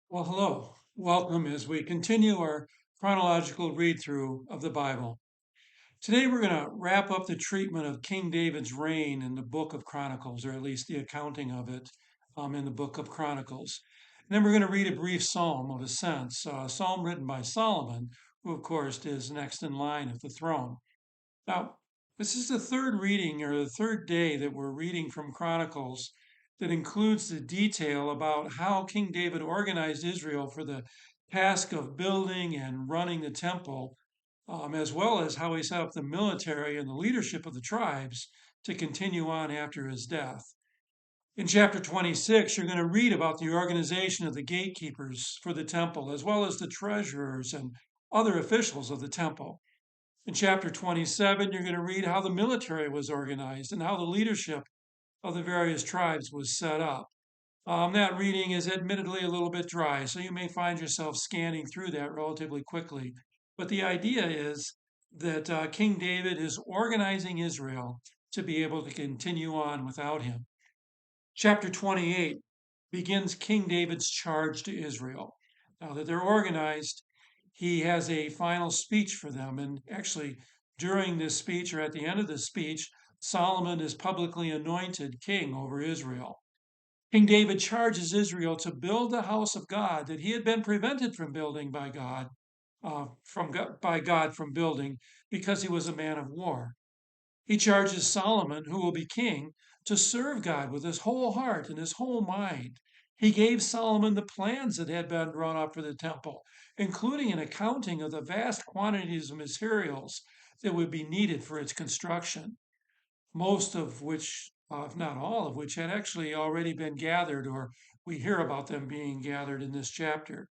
Well, hello. Welcome as we continue our chronological read through of the Bible. Today we're going to wrap up the treatment of King David's reign in the book of Chronicles, or at least the accounting of it in the book of Chronicles. And then we're going to read a brief psalm of ascents, a psalm written by Solomon, who, of course, is next in line at the throne. Now, this is the third reading or the third day that we're reading from Chronicles that includes the detail about how King David organized Israel for the task of building and running the temple, as well as how he set up the military and the leadership of the tribes to continue on after his death. In chapter 26, you're going to read about the organization of the gatekeepers for the temple, as well as the treasurers and other officials of the temple. In chapter 27, you're going to read how the military was organized and how the leadership of the various tribes was set up. That reading is admittedly a little bit dry, so you may find yourself scanning through that relatively quickly. But the idea is that King David is organizing Israel to be able to continue on without him. Chapter 28 begins King David's charge to Israel. Now that they're organized, he has a final speech for them. And actually, during this speech or at the end of this speech, Solomon is publicly anointed king over Israel. King David charges Israel to build the house of God that he had been prevented from building by God, by God from building because he was a man of war. He charges Solomon, who will be king, to serve God with his whole heart and his whole mind. He gave Solomon the plans that had been drawn up for the temple, including an accounting of the vast quantities of materials that would be needed for its construction, most of which, if not all of which, had actually already been gathered, or we hear about them being gathered in this chapter.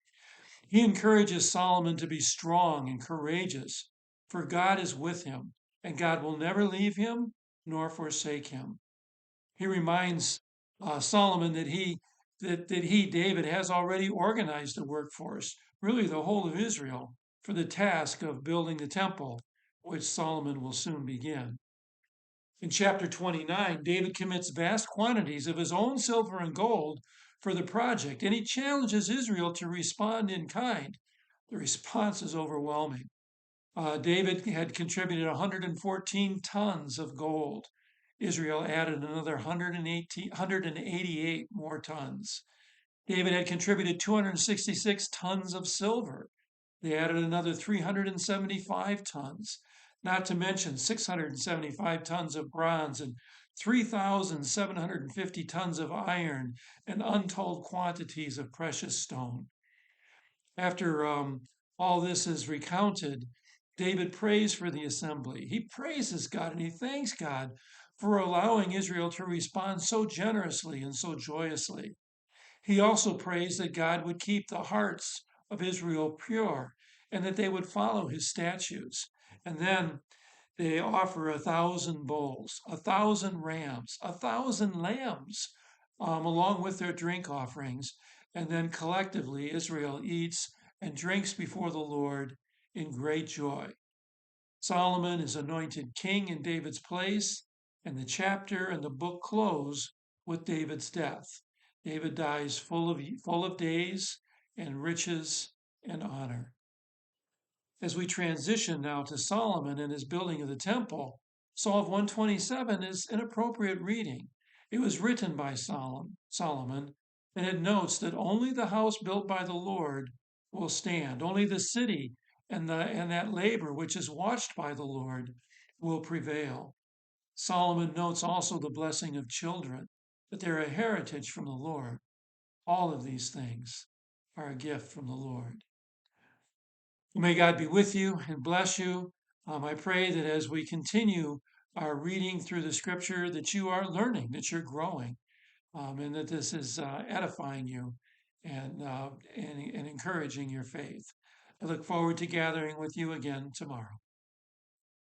He encourages Solomon to be strong and courageous, for God is with him, and God will never leave him nor forsake him. He reminds Solomon that he, David, has already organized the workforce, really the whole of Israel, for the task of building the temple, which Solomon will soon begin. In chapter 29, David commits vast quantities of his own silver and gold for the project, and he challenges Israel to respond in kind. The response is overwhelming. David had contributed 114 tons of gold. Israel added another 188 more tons. David had contributed 266 tons of silver. They added another 375 tons, not to mention 675 tons of bronze and 3,750 tons of iron and untold quantities of precious stone. After all this is recounted, David prays for the assembly. He praises God and he thanks God for allowing Israel to respond so generously and so joyously. He also prays that God would keep the hearts of Israel pure and that they would follow his statutes. And then they offer 1,000 bulls, 1,000 rams, 1,000 lambs, along with their drink offerings. And then collectively, Israel eats and drinks before the Lord in great joy. Solomon is anointed king in David's place, and the chapter and the book close with David's death. David dies full of days and riches and honor. As we transition now to Solomon and his building of the temple, Psalm 127 is an appropriate reading. It was written by Solomon, and it notes that only the house built by the Lord will stand. Only the city and that labor which is watched by the Lord will prevail. Solomon notes also the blessing of children, that they're a heritage from the Lord. All of these things are a gift from the Lord. May God be with you and bless you. I pray that as we continue our reading through the scripture, that you are learning, that you're growing, and that this is edifying you and encouraging your faith. I look forward to gathering with you again tomorrow.